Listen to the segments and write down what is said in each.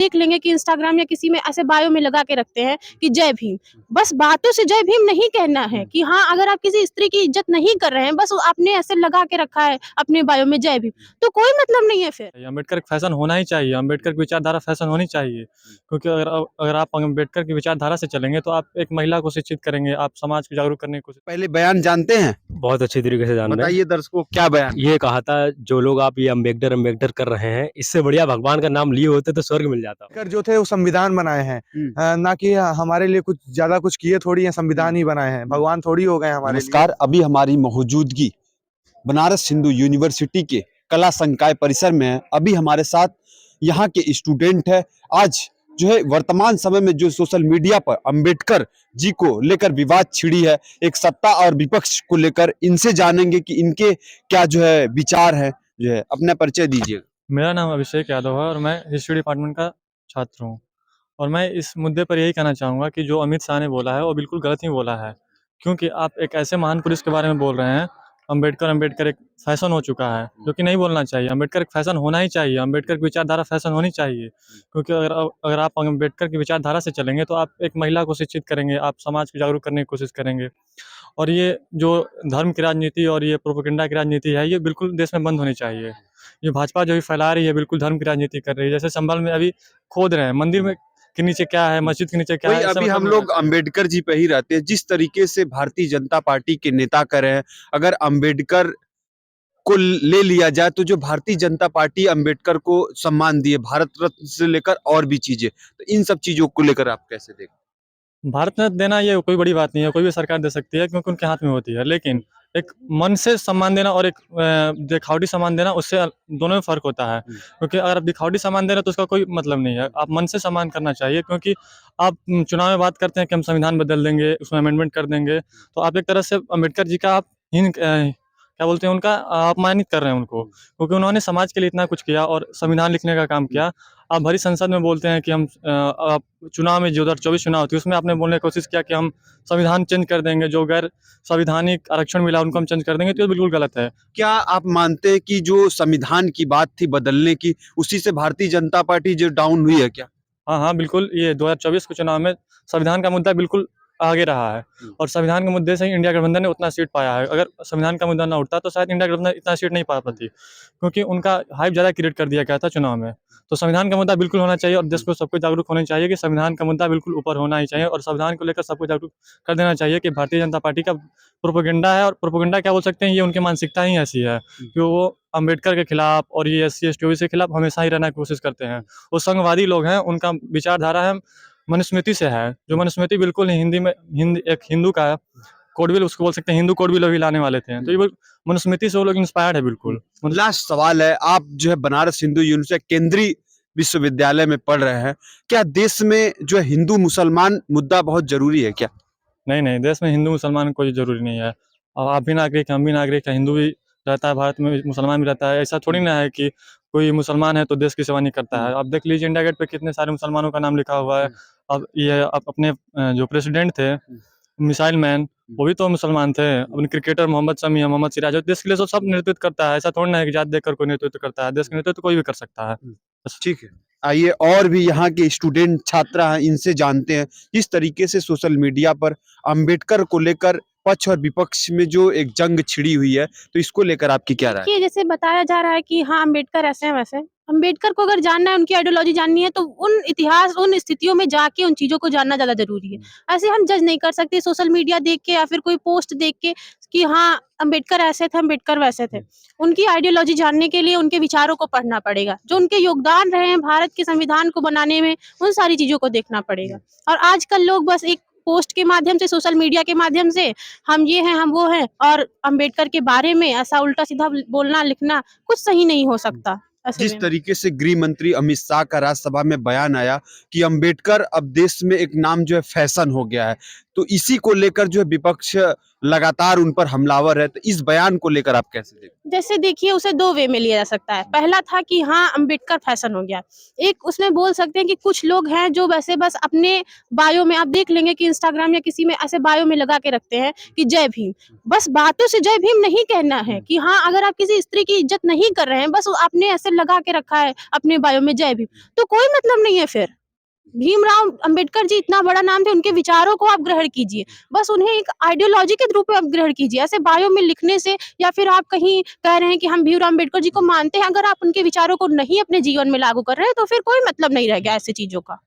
देख लेंगे कि इंस्टाग्राम या किसी में ऐसे बायो में लगा के रखते हैं कि जय भीम। बस बातों से जय भीम नहीं कहना है कि हाँ, अगर आप किसी स्त्री की इज्जत नहीं कर रहे हैं, बस आपने ऐसे लगा के रखा है अपने बायो में जय भीम, तो कोई मतलब नहीं है फिर। अम्बेडकर एक फैशन होना ही चाहिए, अम्बेडकर की विचारधारा फैशन होनी चाहिए, क्योंकि अगर आप अम्बेडकर की विचारधारा से चलेंगे तो आप एक महिला को शिक्षित करेंगे, आप समाज को जागरूक करने की कोशिश। पहले बयान जानते हैं? बहुत अच्छी तरीके से जानते हैं। बताइए दर्शकों क्या बयान? ये कहा था, जो लोग आप ये अम्बेडकर अम्बेडकर कर रहे हैं, इससे बढ़िया भगवान का नाम लिए होते तो स्वर्ग मिल जाता। कर जो थे वो संविधान बनाए हैं, ना कि हमारे लिए कुछ ज्यादा कुछ किए थोड़ी है, संविधान ही बनाए हैं, भगवान थोड़ी हो गए हमारे लिए। नमस्कार, अभी हमारी मौजूदगी बनारस हिंदू यूनिवर्सिटी के कला संकाय परिसर में है। अभी हमारे साथ यहाँ के स्टूडेंट है। आज जो है वर्तमान समय में जो सोशल मीडिया पर अंबेडकर जी को लेकर विवाद छिड़ी है, एक सत्ता और विपक्ष को लेकर, इनसे जानेंगे कि इनके क्या जो है विचार है। जो है अपना परिचय दीजिए। मेरा नाम अभिषेक यादव है और मैं हिस्ट्री डिपार्टमेंट का छात्र हूँ। और मैं इस मुद्दे पर यही कहना चाहूँगा कि जो अमित शाह ने बोला है वो बिल्कुल गलत ही बोला है, क्योंकि आप एक ऐसे महान पुरुष के बारे में बोल रहे हैं। अम्बेडकर एक फैशन हो चुका है, जो कि नहीं बोलना चाहिए। अम्बेडकर एक फैशन होना ही चाहिए, अम्बेडकर की विचारधारा फैशन होनी चाहिए, क्योंकि अगर आप अम्बेडकर की विचारधारा से चलेंगे तो आप एक महिला को शिक्षित करेंगे, आप समाज को जागरूक करने की कोशिश करेंगे। और ये जो धर्म की राजनीति और ये प्रोपेगेंडा की राजनीति है, ये बिल्कुल देश में बंद होनी चाहिए। ये भाजपा जो भी फैला रही है, बिल्कुल धर्म की राजनीति कर रही है। जैसे संभल में अभी खोद रहे हैं, मंदिर में के नीचे क्या है, मस्जिद के नीचे क्या है। अभी हम लोग अंबेडकर जी पे ही रहते हैं। जिस तरीके से भारतीय जनता पार्टी के नेता कर रहे हैं, अगर अंबेडकर को ले लिया जाए तो जो भारतीय जनता पार्टी अंबेडकर को सम्मान दिए, भारत रत्न से लेकर और भी चीजें, तो इन सब चीजों को लेकर आप कैसे देखते? भारत रत्न देना ये कोई बड़ी बात नहीं है, कोई भी सरकार दे सकती है, क्योंकि उनके हाथ में होती है। लेकिन एक मन से सम्मान देना और एक दिखावटी सम्मान देना, उससे दोनों में फ़र्क होता है। क्योंकि अगर आप दिखावटी सम्मान दे रहे हैं तो उसका कोई मतलब नहीं है। आप मन से सम्मान करना चाहिए, क्योंकि आप चुनाव में बात करते हैं कि हम संविधान बदल देंगे, उसमें अमेंडमेंट कर देंगे, तो आप एक तरह से अम्बेडकर जी का आप क्या बोलते हैं, उनका अपमानित कर रहे हैं उनको, क्योंकि उन्होंने समाज के लिए इतना कुछ किया और संविधान लिखने का काम किया। आप भरी संसद में बोलते हैं कि हम चुनाव में जो 2024 चुनाव थी उसमें आपने बोलने की कोशिश किया कि हम संविधान चेंज कर देंगे, जो गैर संवैधानिक आरक्षण मिला उनको हम चेंज कर देंगे, तो ये बिल्कुल गलत है। क्या आप मानते हैं कि जो संविधान की बात थी बदलने की, उसी से भारतीय जनता पार्टी जो डाउन हुई है क्या? हाँ हाँ, बिल्कुल। ये 2024 के चुनाव में संविधान का मुद्दा बिल्कुल आगे रहा है, और संविधान के मुद्दे से ही इंडिया गठबंधन ने उतना सीट पाया है। अगर संविधान का मुद्दा ना उठता तो शायद इंडिया गठबंधन इतना सीट नहीं पा पाती, क्योंकि उनका हाइप ज़्यादा क्रिएट कर दिया गया था चुनाव में। तो संविधान का मुद्दा बिल्कुल होना चाहिए और देश को सबको जागरूक होना चाहिए कि संविधान का मुद्दा बिल्कुल ऊपर होना ही चाहिए, और संविधान को लेकर सबको जागरूक कर देना चाहिए कि भारतीय जनता पार्टी का प्रोपेगेंडा है। और प्रोपेगेंडा क्या बोल सकते हैं, ये उनकी मानसिकता ही ऐसी है कि वो अम्बेडकर के खिलाफ और ये SC ST OBC के खिलाफ हमेशा ही रहने की कोशिश करते हैं। वो संघवादी लोग हैं, उनका विचारधारा है मनुस्मृति से है, जो मनुस्मृति बिल्कुल हिंदी में एक हिंदू का कोड बिल उसको बोल सकते हैं, हिंदू कोड बिल अभी लाने वाले थे, तो ये मनुस्मृति से वो लोग इंस्पायर्ड है बिल्कुल। लास्ट सवाल है, आप जो है बनारस हिंदू यूनिवर्सिटी केंद्रीय विश्वविद्यालय में पढ़ रहे हैं, क्या देश में जो है हिंदू मुसलमान मुद्दा बहुत जरूरी है क्या? नहीं, देश में हिंदू मुसलमान कोई जरूरी नहीं है। और आप भी नागरिक, हम भी नागरिक हैं, हिंदू भी रहता है भारत में, मुसलमान भी रहता है। ऐसा थोड़ी ना है कि कोई मुसलमान है तो देश की सेवा नहीं करता है। आप देख लीजिए इंडिया गेट पे कितने सारे मुसलमानों का नाम लिखा हुआ है। अब ये अपने जो प्रेसिडेंट थे मिसाइल मैन, वो भी तो मुसलमान थे। अपने क्रिकेटर मोहम्मद शमी, मोहम्मद सिराज, देश के लिए सब नेतृत्व करता है। ऐसा थोड़ी ना है कि जात देखकर कोई नेतृत्व करता है, देश का नेतृत्व कोई भी कर सकता है। ठीक है, आइए और भी यहाँ के स्टूडेंट छात्र हैं, इनसे जानते हैं जिस तरीके से सोशल मीडिया पर अंबेडकर को लेकर पक्ष और विपक्ष में जो एक जंग छिड़ी हुई है, तो इसको लेकर आपकी क्या राय है? जैसे बताया जा रहा है कि हाँ, अम्बेडकर ऐसे हैं वैसे। अम्बेडकर को अगर जानना है, उनकी आइडियोलॉजी जाननी है, तो उन इतिहास, उन स्थितियों में जाके उन चीज़ों को जानना ज़्यादा ज़रूरी है। ऐसे हम जज नहीं कर सकते सोशल मीडिया देख के या फिर कोई पोस्ट देख के कि हाँ, अम्बेडकर ऐसे थे, अम्बेडकर वैसे थे। उनकी आइडियोलॉजी जानने के लिए उनके विचारों को पढ़ना पड़ेगा। जो उनके योगदान रहे हैं भारत के संविधान को बनाने में, उन सारी चीज़ों को देखना पड़ेगा। और आजकल लोग बस एक पोस्ट के माध्यम से, सोशल मीडिया के माध्यम से हम ये हैं, हम वो हैं, और अम्बेडकर के बारे में ऐसा उल्टा-सीधा बोलना, लिखना कुछ सही नहीं हो सकता। जिस तरीके से गृह मंत्री अमित शाह का राज्यसभा में बयान आया कि अंबेडकर अब देश में एक नाम जो है फैशन हो गया है, तो इसी को लेकर जो है विपक्ष लगातार उन पर हमलावर है, तो इस बयान को लेकर आप कैसे देखते हैं? जैसे देखिए उसे 2 वे में लिया जा सकता है। पहला था कि हाँ, अम्बेडकर फैशन हो गया। एक उसमें बोल सकते हैं कि कुछ लोग हैं जो वैसे बस अपने बायो में आप देख लेंगे कि इंस्टाग्राम या किसी में ऐसे बायो में लगा के रखते हैं कि जय भीम। बस बातों से जय भीम नहीं कहना है कि हाँ, अगर आप किसी स्त्री की इज़्ज़त नहीं कर रहे हैं, बस आपने ऐसे लगा के रखा है अपने बायो में जय भीम, तो कोई मतलब नहीं है फिर। भीमराव अंबेडकर जी इतना बड़ा नाम थे, उनके विचारों को आप ग्रहण कीजिए। बस उन्हें एक आइडियोलॉजी के रूप में आप ग्रहण कीजिए। ऐसे बायो में लिखने से या फिर आप कहीं कह रहे हैं कि हम भीमराव अंबेडकर जी को मानते हैं, अगर आप उनके विचारों को नहीं अपने जीवन में लागू कर रहे हैं, तो फिर कोई मतलब नहीं रह गया ऐसी चीज़ों का।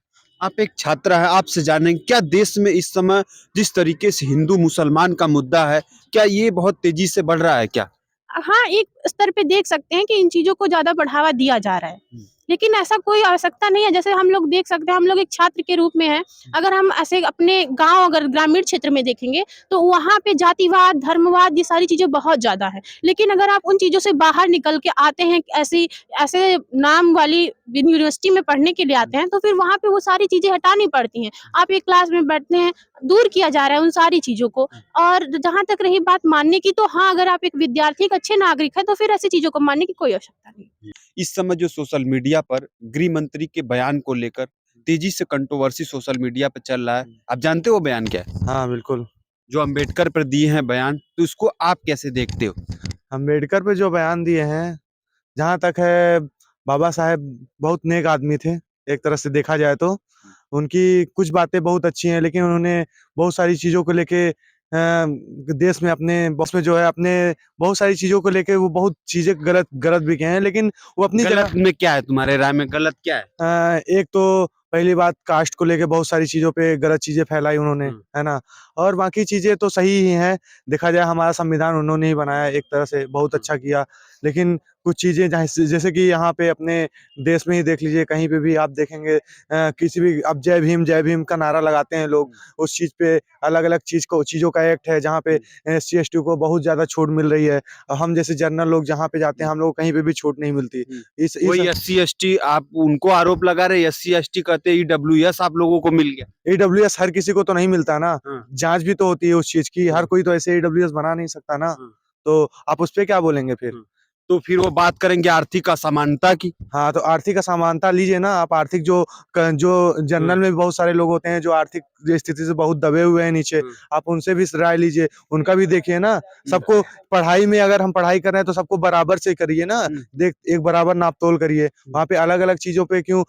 आप एक छात्रा है, आपसे जानेंगे क्या देश में इस समय जिस तरीके से हिंदू मुसलमान का मुद्दा है, क्या ये बहुत तेजी से बढ़ रहा है क्या? हाँ, एक स्तर पे देख सकते हैं कि इन चीज़ों को ज़्यादा बढ़ावा दिया जा रहा है। लेकिन ऐसा कोई आवश्यकता नहीं है, जैसे हम लोग देख सकते हैं, हम लोग एक छात्र के रूप में हैं। अगर हम ऐसे अपने गाँव अगर ग्रामीण क्षेत्र में देखेंगे, तो वहाँ पे जातिवाद, धर्मवाद ये सारी चीज़ें बहुत ज़्यादा हैं। लेकिन अगर आप उन चीज़ों से बाहर निकल के आते हैं, ऐसे नाम वाली यूनिवर्सिटी में पढ़ने के लिए आते हैं, तो फिर वहाँ पे वो सारी चीज़ें हटानी पड़ती हैं। आप एक क्लास में बैठते हैं, दूर किया जा रहा है उन सारी चीज़ों को। और जहाँ तक रही बात मानने की, तो हाँ, अगर आप एक विद्यार्थी, एक अच्छे नागरिक हैं, तो फिर ऐसी चीज़ों को मानने की कोई आवश्यकता नहीं। इस समय जो सोशल मीडिया पर गृह मंत्री के बयान को लेकर तेजी से कंट्रोवर्सी सोशल मीडिया पर चल रहा है, आप जानते हो वो बयान क्या है? हाँ, बिल्कुल। जो अंबेडकर पर दिए हैं बयान, तो उसको आप कैसे देखते हो? अम्बेडकर पे जो बयान दिए हैं, जहाँ तक है बाबा साहेब बहुत नेक आदमी थे, एक तरह से देखा जाए तो। उनकी कुछ बातें बहुत अच्छी हैं, लेकिन उन्होंने बहुत सारी चीज़ों को लेके देश में अपने बॉस में जो है अपने बहुत सारी चीज़ों को लेके वो बहुत चीज़ें गलत गलत भी किए हैं, लेकिन वो अपनी गलत जगह में क्या है तुम्हारे राय में, गलत क्या है? एक तो पहली बात कास्ट को लेके बहुत सारी चीज़ों पे गलत चीज़ें फैलाई उन्होंने, है ना? और बाकी चीज़ें तो सही ही हैं, देखा जाए हमारा संविधान उन्होंने ही बनाया एक तरह से, बहुत अच्छा किया। लेकिन कुछ चीज़ें जैसे कि यहाँ पे अपने देश में ही देख लीजिए, कहीं पे भी आप देखेंगे किसी भी अब जय भीम का नारा लगाते हैं लोग, उस चीज़ पे अलग-अलग चीज़ों का एक्ट है, जहाँ पे एससी-एसटी को बहुत ज़्यादा छूट मिल रही है। हम जैसे जनरल लोग जहाँ पे जाते हैं, हम लोगों को कहीं पे भी छूट नहीं मिलती। इस वही एससी-एसटी आप उनको आरोप लगा रहे, एससी-एसटी कहते ईडब्ल्यूएस आप लोगों को मिल गया। ईडब्ल्यूएस हर किसी को तो नहीं मिलता ना, हाँ। जाँच भी तो होती है उस चीज़ की, हर कोई तो ऐसे ईडब्ल्यूएस बना नहीं सकता ना, तो आप उस पे क्या बोलेंगे फिर? तो फिर वो बात करेंगे आर्थिक असमानता की। हाँ, तो आर्थिक असमानता लीजिए ना आप, आर्थिक जो जनरल में भी बहुत सारे लोग होते हैं जो आर्थिक स्थिति से बहुत दबे हुए हैं नीचे, आप उनसे भी राय लीजिए, उनका भी देखिए ना। सबको पढ़ाई में अगर हम पढ़ाई कर रहे हैं तो सबको बराबर से करिए ना, एक बराबर नाप-तोल करिए। वहाँ पे अलग-अलग चीज़ों पे क्यों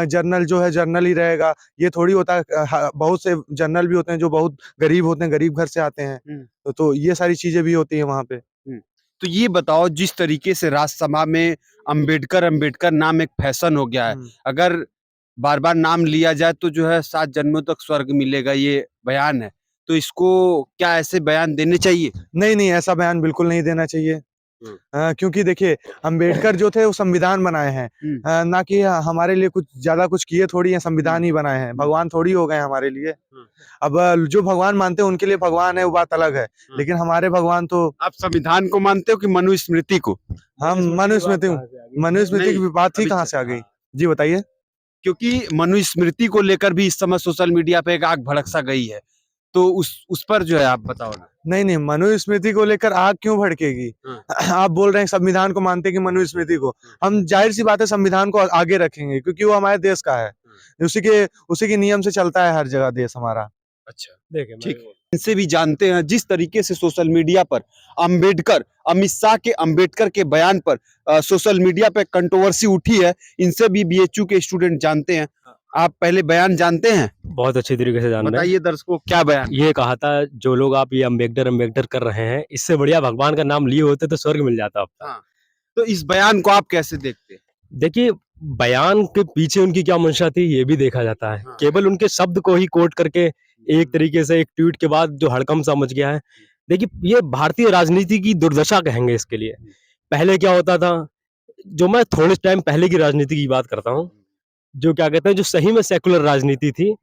जनरल जो है जनरल ही रहेगा, ये थोड़ी होता है। बहुत से जनरल भी होते हैं जो बहुत गरीब होते हैं, गरीब घर से आते हैं, तो ये सारी चीज़ें भी होती हैं वहाँ पे। तो ये बताओ, जिस तरीके से राज्यसभा में अंबेडकर नाम एक फैशन हो गया है, अगर बार-बार नाम लिया जाए तो जो है 7 जन्मों तक स्वर्ग मिलेगा, ये बयान है। तो इसको क्या ऐसे बयान देने चाहिए? नहीं, ऐसा बयान बिल्कुल नहीं देना चाहिए। क्योंकि देखिए अम्बेडकर जो थे वो संविधान बनाए हैं, ना कि हमारे लिए कुछ ज़्यादा कुछ किए थोड़ी हैं, संविधान ही बनाए हैं, भगवान थोड़ी हो गए हमारे लिए। अब जो भगवान मानते हैं उनके लिए भगवान है, वो बात अलग है, लेकिन हमारे भगवान तो आप संविधान को मानते हो कि मनुस्मृति को? हम मनुस्मृति की नहीं, बात ही अभी कहाँ से आ गई? जी बताइए। क्योंकि मनुस्मृति को लेकर भी इस समय सोशल मीडिया पे एक आग भड़क सा गई है, तो उस पर जो है आप बताओ ना। नहीं, मनुस्मृति को लेकर आग क्यों भड़केगी? आप बोल रहे हैं संविधान को मानते हैं कि मनुस्मृति को। हम ज़ाहिर-सी बात है संविधान को आगे रखेंगे, क्योंकि वो हमारे देश का है। उसी के नियम से चलता है हर जगह देश हमारा। अच्छा, देखिए ठीक है। इनसे भी जानते हैं, जिस तरीके से सोशल मीडिया पर अमित शाह के अंबेडकर के बयान पर सोशल मीडिया पे कंट्रोवर्सी उठी है, इनसे भी बीएचयू के स्टूडेंट जानते हैं। आप पहले बयान जानते हैं? बहुत अच्छी तरीके से जान रहे हैं। बताइए दर्शकों क्या बयान? ये कहा था, जो लोग आप ये अंबेडकर कर रहे हैं, इससे बढ़िया भगवान का नाम लिए होते तो स्वर्ग मिल जाता अब तक। हाँ, तो इस बयान को आप कैसे देखते हैं? देखिए, बयान के पीछे उनकी क्या मंशा थी ये भी देखा जाता है। केवल उनके शब्द को ही कोट करके एक तरीके से एक ट्वीट के बाद जो हड़कंप सा मच गया है। देखिए, ये भारतीय राजनीति की दुर्दशा कहेंगे इसके लिए। पहले क्या होता था, जो मैं थोड़े टाइम पहले की राजनीति की बात करता हूँ, जो क्या कहते हैं, जो सही में सेकुलर राजनीति थी,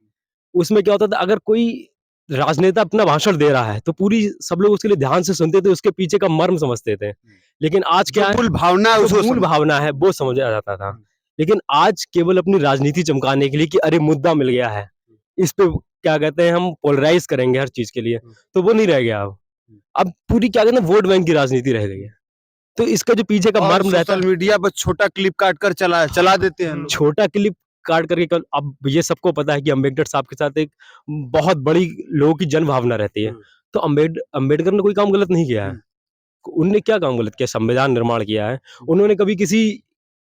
उसमें क्या होता था, अगर कोई राजनेता अपना भाषण दे रहा है तो पूरी सब लोग उसके लिए ध्यान से सुनते थे, उसके पीछे का मर्म समझते थे। लेकिन आज क्या है, मूल भावना है, जो उसको मूल भावना है वो समझा जाता था। लेकिन आज केवल अपनी राजनीति चमकाने के लिए कि अरे मुद्दा मिल गया है, इस पे क्या कहते हैं हम पोलराइज करेंगे हर चीज के लिए, तो वो नहीं रह गया अब पूरी क्या कहते हैं वोट बैंक की राजनीति रह गई है। तो इसका जो पीछे का और मर्म रहता सोशल है, मीडिया पर छोटा क्लिप काट कर चला देते हैं लोग। छोटा क्लिप काट करके अब ये सबको पता है कि अम्बेडकर साहब के साथ एक बहुत बड़ी लोगों की जन भावना रहती है। तो अम्बेडकर ने कोई काम गलत नहीं किया है। उनने क्या काम गलत किया? संविधान निर्माण किया है। उन्होंने कभी किसी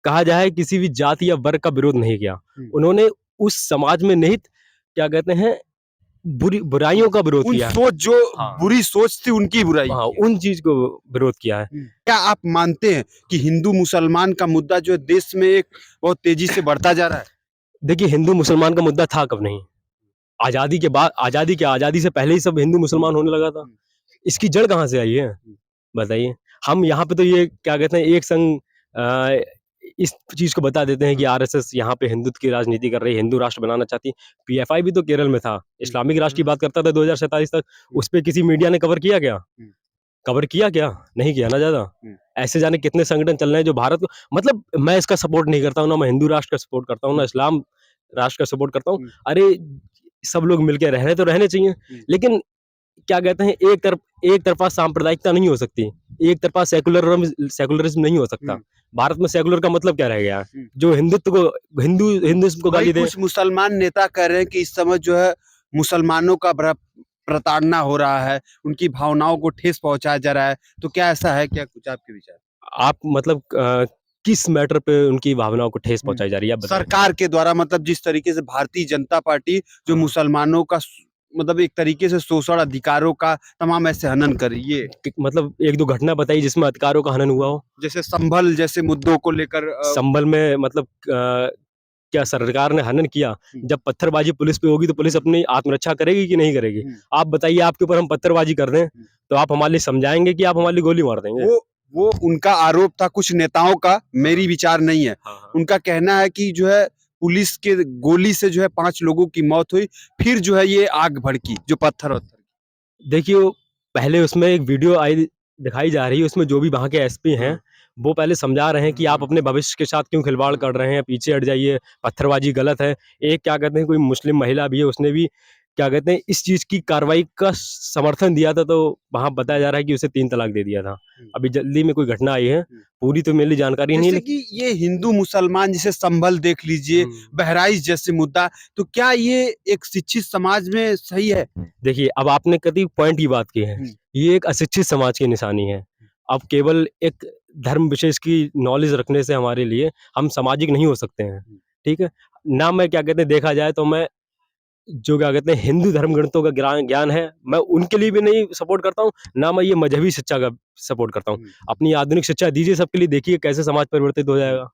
कहा जाए किसी भी जाति या वर्ग का विरोध नहीं किया। उन्होंने उस समाज में निहित क्या कहते हैं बुराइयों का विरोध उन किया है। सोच जो हाँ। बुरी सोच थी उनकी बुराई हाँ, की है। उन चीज को विरोध किया है। क्या आप मानते हैं कि हिंदू मुसलमान का मुद्दा जो है देश में एक बहुत तेजी से बढ़ता जा रहा है? देखिए, हिंदू मुसलमान का मुद्दा था कब नहीं। आजादी के बाद, आजादी से पहले ही सब हिंदू मुसलमान होने लगा था। इसकी जड़ कहाँ से आई है बताइए? हम यहाँ पे तो ये क्या कहते हैं एक संग इस चीज को बता देते हैं कि आरएसएस यहाँ पे हिंदुत्व की राजनीति कर रही है, हिंदू राष्ट्र बनाना चाहती। पीएफआई भी तो केरल में था, इस्लामिक राष्ट्र की बात करता था 2047 तक। उस पे किसी मीडिया ने कवर किया क्या? कवर किया क्या? नहीं किया ना ज्यादा। ऐसे जाने कितने संगठन चल रहे हैं जो भारत को, मतलब मैं इसका सपोर्ट नहीं करता हूँ, ना मैं हिंदू राष्ट्र का सपोर्ट करता हूँ, ना इस्लाम राष्ट्र का सपोर्ट करता हूँ। अरे सब लोग मिलकर रहने तो रहने चाहिए, लेकिन क्या कहते हैं एक तरफा सांप्रदायिकता नहीं हो सकती, एक तरफा सेकुलरिज्म नहीं हो सकता। भारत में सेकुलर का मतलब क्या रह गया? जो हिंदुइज्म को गाली भाई दे। कुछ मुसलमान नेता कह रहे हैं कि इस समय जो है मुसलमानों का प्रताड़ना हो रहा है, उनकी भावनाओं को ठेस पहुंचाया जा रहा है, तो क्या ऐसा है क्या? कुछ आपके विचार? आप मतलब किस मैटर पे उनकी भावनाओं को ठेस पहुंचाई जा रही है आप बताइए? सरकार के द्वारा, मतलब जिस तरीके से भारतीय जनता पार्टी जो मुसलमानों का मतलब एक तरीके से शोषण अधिकारों का तमाम ऐसे हनन कर रही है। मतलब एक दो घटना बताइए जिसमें अधिकारों का हनन हुआ हो। जैसे संभल जैसे मुद्दों को लेकर संभल में मतलब क्या सरकार ने हनन किया? जब पत्थरबाजी पुलिस पे होगी तो पुलिस अपनी आत्मरक्षा करेगी कि नहीं करेगी? आप बताइए, आपके ऊपर हम पत्थरबाजी कर दें तो आप हमारे लिए समझाएंगे कि आप हमारे लिए गोली मार देंगे? वो उनका आरोप था कुछ नेताओं का, मेरी विचार नहीं है। उनका कहना है कि जो है पुलिस के गोली से जो है 5 लोगों की मौत हुई, फिर जो है ये आग भड़की जो पत्थर। देखिए, वो पहले उसमें एक वीडियो आई दिखाई जा रही है, उसमें जो भी वहाँ के एसपी हैं वो पहले समझा रहे हैं कि आप अपने भविष्य के साथ क्यों खिलवाड़ कर रहे हैं, पीछे हट जाइए, पत्थरबाजी गलत है। एक क्या कहते हैं कोई मुस्लिम महिला भी है, उसने भी क्या कहते हैं इस चीज की कार्रवाई का समर्थन दिया था, तो वहां बताया जा रहा है कि उसे 3 तलाक दे दिया था। अभी जल्दी में कोई घटना आई है, पूरी तो मेरी जानकारी नहीं, जैसे कि ये हिंदू मुसलमान जैसे संभल देख लीजिए, बहराइच जैसे मुद्दा, तो क्या ये एक शिक्षित समाज में सही है? देखिए, अब आपने कभी पॉइंट की बात की है, ये एक अशिक्षित समाज की निशानी है। अब केवल एक धर्म विशेष की नॉलेज रखने से हमारे लिए हम सामाजिक नहीं हो सकते हैं, ठीक है ना? मैं क्या कहते हैं देखा जाए तो मैं जो क्या कहते हैं हिंदू धर्म ग्रंथों का ज्ञान है, मैं उनके लिए भी नहीं सपोर्ट करता हूँ, ना मैं ये मजहबी शिक्षा का सपोर्ट करता हूँ। अपनी आधुनिक शिक्षा दीजिए सबके लिए, देखिए कैसे समाज परिवर्तित हो जाएगा।